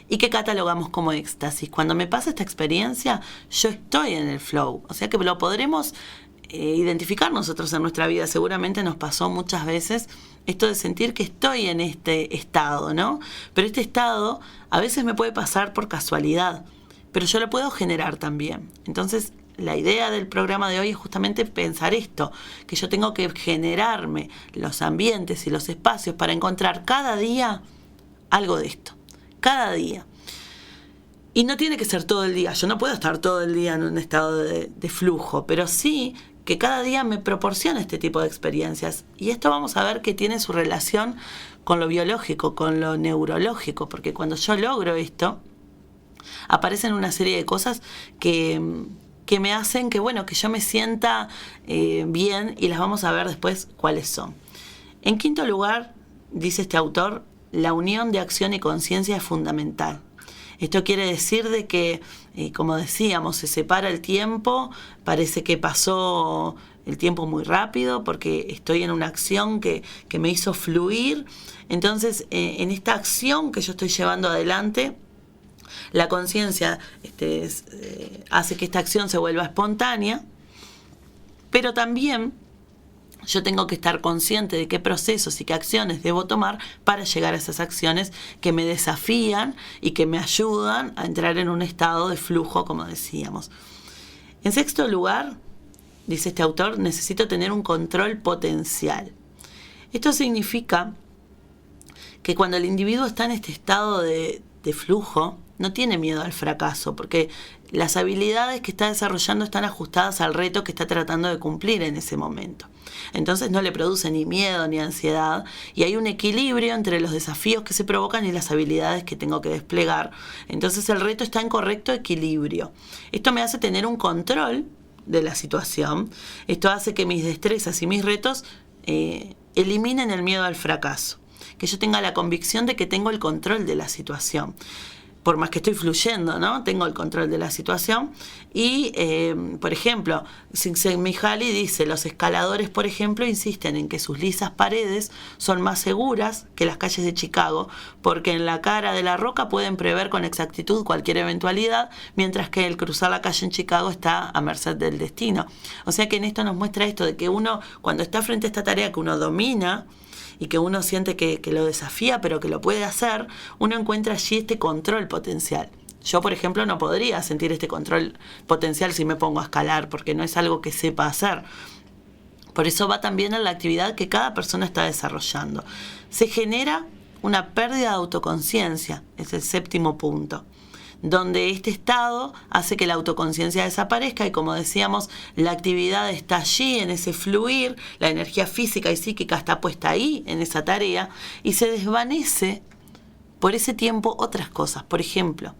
y que catalogamos como éxtasis. Cuando me pasa esta experiencia, yo estoy en el flow. O sea que lo podremos identificar nosotros en nuestra vida. Seguramente nos pasó muchas veces esto de sentir que estoy en este estado, ¿no? Pero este estado a veces me puede pasar por casualidad, pero yo lo puedo generar también. Entonces, la idea del programa de hoy es justamente pensar esto, que yo tengo que generarme los ambientes y los espacios para encontrar cada día algo de esto. Cada día. Y no tiene que ser todo el día. Yo no puedo estar todo el día en un estado de flujo, pero sí que cada día me proporciona este tipo de experiencias. Y esto vamos a ver que tiene su relación con lo biológico, con lo neurológico, porque cuando yo logro esto, aparecen una serie de cosas que me hacen que yo me sienta bien, y las vamos a ver después cuáles son. En quinto lugar, dice este autor, la unión de acción y conciencia es fundamental. Esto quiere decir de que, como decíamos, se separa el tiempo, parece que pasó el tiempo muy rápido porque estoy en una acción que me hizo fluir. Entonces, en esta acción que yo estoy llevando adelante, la conciencia hace que esta acción se vuelva espontánea, pero también yo tengo que estar consciente de qué procesos y qué acciones debo tomar para llegar a esas acciones que me desafían y que me ayudan a entrar en un estado de flujo, como decíamos. En sexto lugar, dice este autor, necesito tener un control potencial. Esto significa que cuando el individuo está en este estado de flujo, no tiene miedo al fracaso, porque las habilidades que está desarrollando están ajustadas al reto que está tratando de cumplir en ese momento. Entonces no le produce ni miedo ni ansiedad, y hay un equilibrio entre los desafíos que se provocan y las habilidades que tengo que desplegar. Entonces el reto está en correcto equilibrio. Esto me hace tener un control de la situación. Esto hace que mis destrezas y mis retos eliminen el miedo al fracaso, que yo tenga la convicción de que tengo el control de la situación. Por más que estoy fluyendo, ¿no? Tengo el control de la situación. Y, por ejemplo, Csikszentmihalyi dice, los escaladores, por ejemplo, insisten en que sus lisas paredes son más seguras que las calles de Chicago, porque en la cara de la roca pueden prever con exactitud cualquier eventualidad, mientras que el cruzar la calle en Chicago está a merced del destino. O sea que en esto nos muestra esto de que uno, cuando está frente a esta tarea que uno domina, y que uno siente que lo desafía, pero que lo puede hacer, uno encuentra allí este control potencial. Yo, por ejemplo, no podría sentir este control potencial si me pongo a escalar, porque no es algo que sepa hacer. Por eso va también en la actividad que cada persona está desarrollando. Se genera una pérdida de autoconciencia, es el séptimo punto, donde este estado hace que la autoconciencia desaparezca y, como decíamos, la actividad está allí en ese fluir, la energía física y psíquica está puesta ahí en esa tarea y se desvanece por ese tiempo otras cosas. Por ejemplo,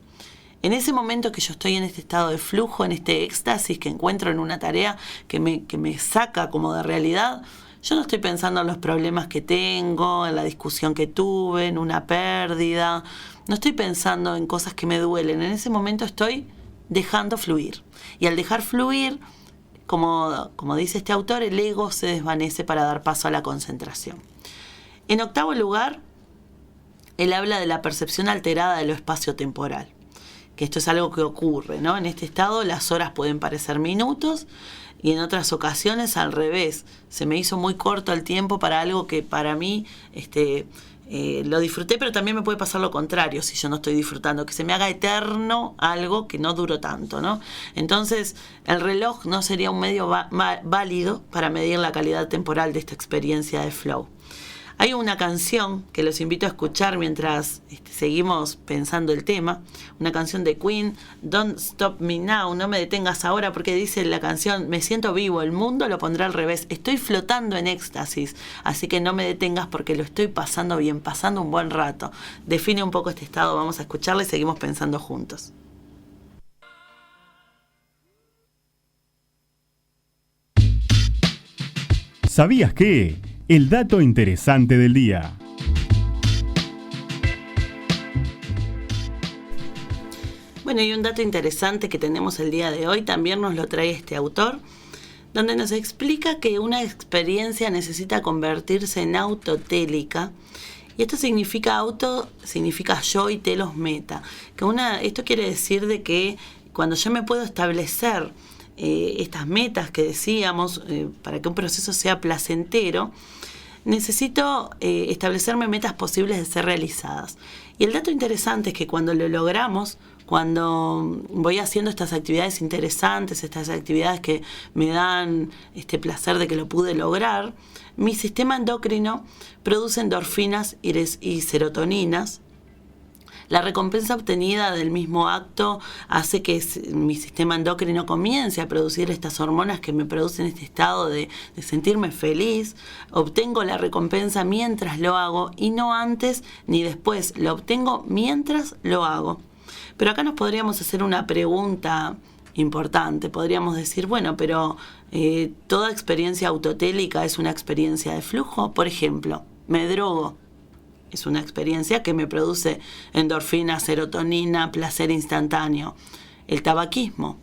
en ese momento que yo estoy en este estado de flujo, en este éxtasis que encuentro en una tarea que me saca como de realidad, yo no estoy pensando en los problemas que tengo, en la discusión que tuve, en una pérdida. No estoy pensando en cosas que me duelen. En ese momento estoy dejando fluir. Y al dejar fluir, como dice este autor, el ego se desvanece para dar paso a la concentración. En octavo lugar, él habla de la percepción alterada de lo espacio-temporal. Que esto es algo que ocurre, ¿no? En este estado las horas pueden parecer minutos, y en otras ocasiones al revés. Se me hizo muy corto el tiempo para algo que para mí lo disfruté, pero también me puede pasar lo contrario si yo no estoy disfrutando, que se me haga eterno algo que no duró tanto, ¿no? Entonces, el reloj no sería un medio válido para medir la calidad temporal de esta experiencia de flow. Hay una canción que los invito a escuchar mientras seguimos pensando el tema, una canción de Queen, Don't Stop Me Now, no me detengas ahora, porque dice la canción, me siento vivo, el mundo lo pondrá al revés, estoy flotando en éxtasis, así que no me detengas porque lo estoy pasando bien, pasando un buen rato. Define un poco este estado, vamos a escucharla y seguimos pensando juntos. ¿Sabías qué? El dato interesante del día. Bueno, y un dato interesante que tenemos el día de hoy también nos lo trae este autor, donde nos explica que una experiencia necesita convertirse en autotélica. Y esto significa significa yo y telos meta. Esto quiere decir de que cuando yo me puedo establecer estas metas que decíamos, para que un proceso sea placentero, necesito establecerme metas posibles de ser realizadas. Y el dato interesante es que cuando lo logramos, cuando voy haciendo estas actividades interesantes, estas actividades que me dan este placer de que lo pude lograr, mi sistema endocrino produce endorfinas y serotoninas. La recompensa obtenida del mismo acto hace que mi sistema endocrino comience a producir estas hormonas que me producen este estado de sentirme feliz. Obtengo la recompensa mientras lo hago y no antes ni después. Lo obtengo mientras lo hago. Pero acá nos podríamos hacer una pregunta importante. Podríamos decir, bueno, pero ¿toda experiencia autotélica es una experiencia de flujo? Por ejemplo, me drogo. Es una experiencia que me produce endorfina, serotonina, placer instantáneo. El tabaquismo,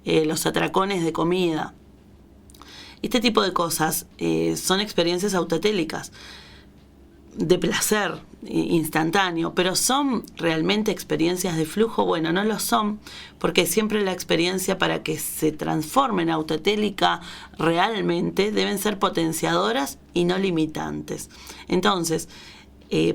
los atracones de comida. Este tipo de cosas son experiencias autotélicas de placer instantáneo, pero ¿son realmente experiencias de flujo? Bueno, no lo son, porque siempre la experiencia, para que se transforme en autotélica realmente, deben ser potenciadoras y no limitantes. Entonces,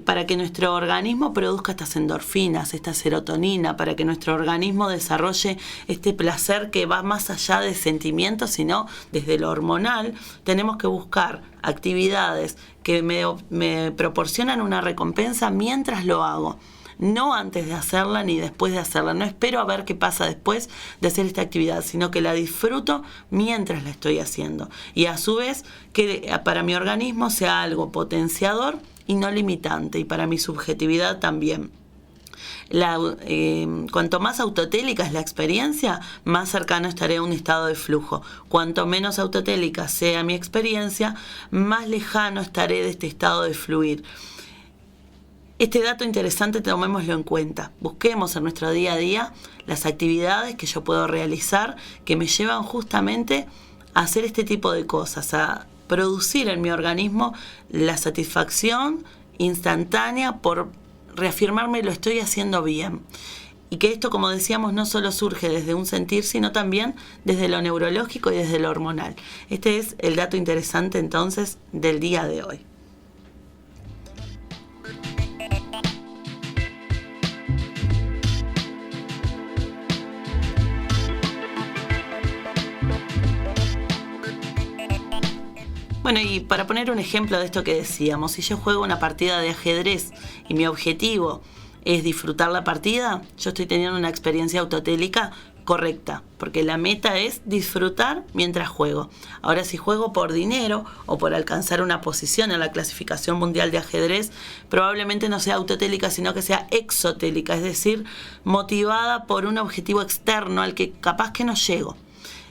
para que nuestro organismo produzca estas endorfinas, esta serotonina, para que nuestro organismo desarrolle este placer que va más allá de sentimientos, sino desde lo hormonal, tenemos que buscar actividades que me proporcionan una recompensa mientras lo hago. No antes de hacerla ni después de hacerla. No espero a ver qué pasa después de hacer esta actividad, sino que la disfruto mientras la estoy haciendo. Y a su vez, que para mi organismo sea algo potenciador y no limitante, y para mi subjetividad también. Cuanto más autotélica es la experiencia, más cercano estaré a un estado de flujo. Cuanto menos autotélica sea mi experiencia, más lejano estaré de este estado de fluir. Este dato interesante tomémoslo en cuenta. Busquemos en nuestro día a día las actividades que yo puedo realizar que me llevan justamente a hacer este tipo de cosas, a producir en mi organismo la satisfacción instantánea por reafirmarme lo estoy haciendo bien. Y que esto, como decíamos, no solo surge desde un sentir, sino también desde lo neurológico y desde lo hormonal. Este es el dato interesante entonces del día de hoy. Bueno, y para poner un ejemplo de esto que decíamos, si yo juego una partida de ajedrez y mi objetivo es disfrutar la partida, yo estoy teniendo una experiencia autotélica correcta, porque la meta es disfrutar mientras juego. Ahora, si juego por dinero o por alcanzar una posición en la clasificación mundial de ajedrez, probablemente no sea autotélica, sino que sea exotélica, es decir, motivada por un objetivo externo al que capaz que no llego.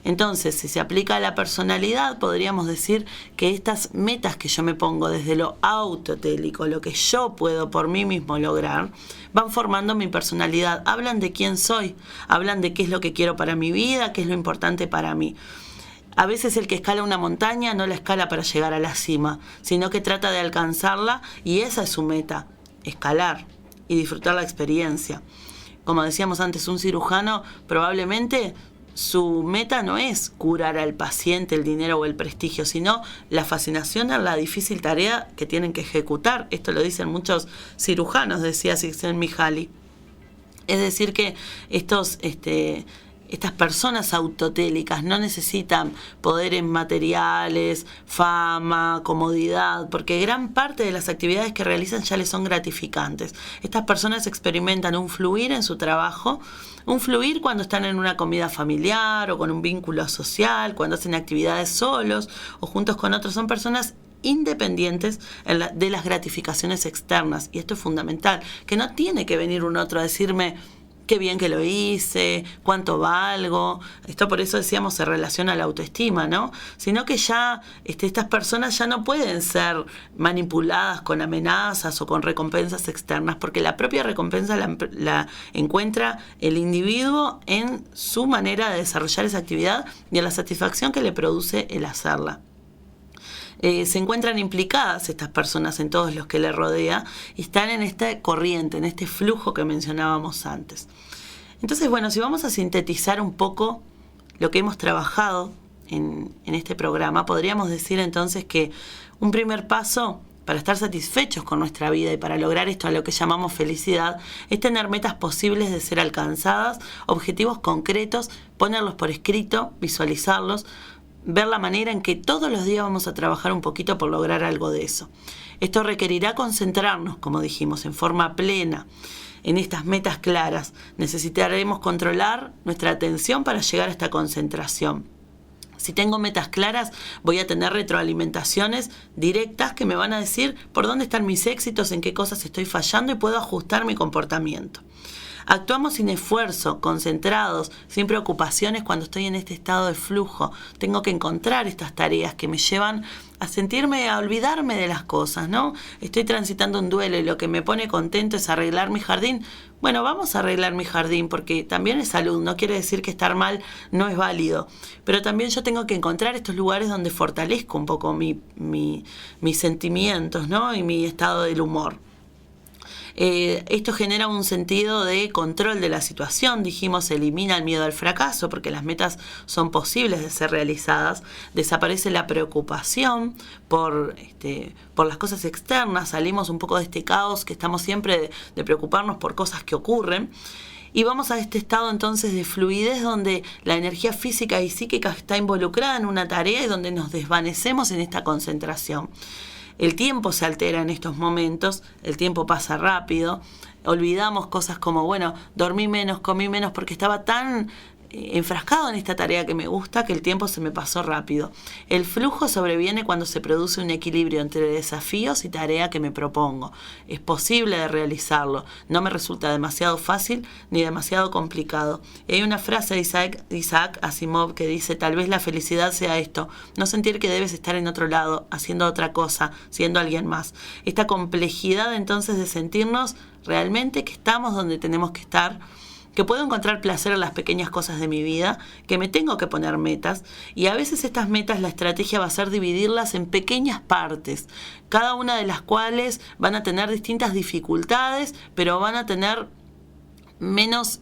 Entonces, si se aplica a la personalidad, podríamos decir que estas metas que yo me pongo desde lo autotélico, lo que yo puedo por mí mismo lograr, van formando mi personalidad. Hablan de quién soy, hablan de qué es lo que quiero para mi vida, qué es lo importante para mí. A veces el que escala una montaña no la escala para llegar a la cima, sino que trata de alcanzarla, y esa es su meta, escalar y disfrutar la experiencia. Como decíamos antes, un cirujano probablemente su meta no es curar al paciente, el dinero o el prestigio, sino la fascinación en la difícil tarea que tienen que ejecutar. Esto lo dicen muchos cirujanos, decía Csikszentmihalyi. Es decir que estas personas autotélicas no necesitan poderes materiales, fama, comodidad, porque gran parte de las actividades que realizan ya les son gratificantes. Estas personas experimentan un fluir en su trabajo, un fluir cuando están en una comida familiar o con un vínculo social, cuando hacen actividades solos o juntos con otros. Son personas independientes de las gratificaciones externas, y esto es fundamental, que no tiene que venir un otro a decirme qué bien que lo hice, cuánto valgo. Esto por eso decíamos se relaciona a la autoestima, ¿no? Sino que ya estas personas ya no pueden ser manipuladas con amenazas o con recompensas externas, porque la propia recompensa la encuentra el individuo en su manera de desarrollar esa actividad y en la satisfacción que le produce el hacerla. Se encuentran implicadas estas personas en todos los que le rodea y están en esta corriente, en este flujo que mencionábamos antes. Entonces, bueno, si vamos a sintetizar un poco lo que hemos trabajado en este programa, podríamos decir entonces que un primer paso para estar satisfechos con nuestra vida y para lograr esto a lo que llamamos felicidad es tener metas posibles de ser alcanzadas, objetivos concretos, ponerlos por escrito, visualizarlos, ver la manera en que todos los días vamos a trabajar un poquito por lograr algo de eso. Esto requerirá concentrarnos, como dijimos, en forma plena en estas metas claras. Necesitaremos controlar nuestra atención para llegar a esta concentración. Si tengo metas claras, voy a tener retroalimentaciones directas que me van a decir por dónde están mis éxitos, en qué cosas estoy fallando y puedo ajustar mi comportamiento. Actuamos sin esfuerzo, concentrados, sin preocupaciones cuando estoy en este estado de flujo. Tengo que encontrar estas tareas que me llevan a olvidarme de las cosas, ¿no? Estoy transitando un duelo y lo que me pone contento es arreglar mi jardín. Bueno, vamos a arreglar mi jardín porque también es salud, no quiere decir que estar mal no es válido. Pero también yo tengo que encontrar estos lugares donde fortalezco un poco mis sentimientos, ¿no? Y mi estado del humor. Esto genera un sentido de control de la situación. Dijimos, elimina el miedo al fracaso porque las metas son posibles de ser realizadas. Desaparece la preocupación por las cosas externas. Salimos un poco de este caos que estamos siempre de preocuparnos por cosas que ocurren. Y vamos a este estado entonces de fluidez donde la energía física y psíquica está involucrada en una tarea y donde nos desvanecemos en esta concentración. El tiempo se altera en estos momentos, el tiempo pasa rápido, olvidamos cosas como, bueno, dormí menos, comí menos, porque estaba tan enfrascado en esta tarea que me gusta que el tiempo se me pasó rápido. El flujo sobreviene cuando se produce un equilibrio entre desafíos y tarea que me propongo. Es posible de realizarlo, no me resulta demasiado fácil ni demasiado complicado. Y hay una frase de Isaac Asimov que dice, tal vez la felicidad sea esto, no sentir que debes estar en otro lado, haciendo otra cosa, siendo alguien más. Esta complejidad entonces de sentirnos realmente que estamos donde tenemos que estar, que puedo encontrar placer en las pequeñas cosas de mi vida, que me tengo que poner metas, y a veces estas metas la estrategia va a ser dividirlas en pequeñas partes, cada una de las cuales van a tener distintas dificultades, pero van a tener menos,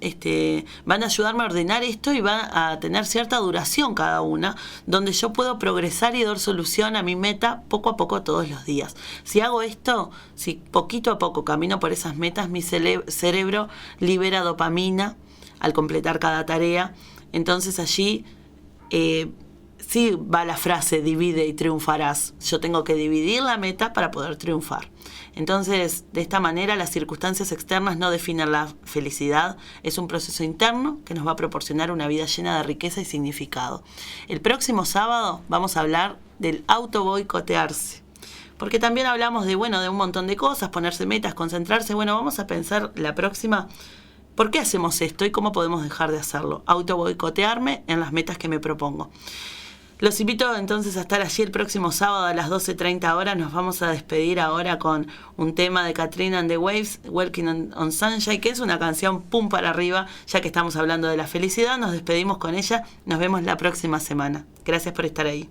van a ayudarme a ordenar esto y van a tener cierta duración cada una, donde yo puedo progresar y dar solución a mi meta poco a poco todos los días. Si hago esto, si poquito a poco camino por esas metas, mi cerebro libera dopamina al completar cada tarea. Entonces allí sí va la frase, divide y triunfarás. Yo tengo que dividir la meta para poder triunfar. Entonces, de esta manera, las circunstancias externas no definen la felicidad. Es un proceso interno que nos va a proporcionar una vida llena de riqueza y significado. El próximo sábado vamos a hablar del autoboicotearse. Porque también hablamos de un montón de cosas, ponerse metas, concentrarse. Bueno, vamos a pensar la próxima, ¿por qué hacemos esto y cómo podemos dejar de hacerlo? Autoboicotearme en las metas que me propongo. Los invito entonces a estar allí el próximo sábado a las 12:30 horas. Nos vamos a despedir ahora con un tema de Katrina and the Waves, Walking on Sunshine, que es una canción pum para arriba, ya que estamos hablando de la felicidad. Nos despedimos con ella. Nos vemos la próxima semana. Gracias por estar ahí.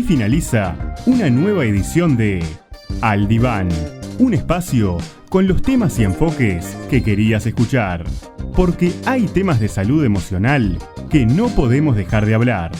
finaliza una nueva edición de Al Diván, un espacio con los temas y enfoques que querías escuchar, porque hay temas de salud emocional que no podemos dejar de hablar.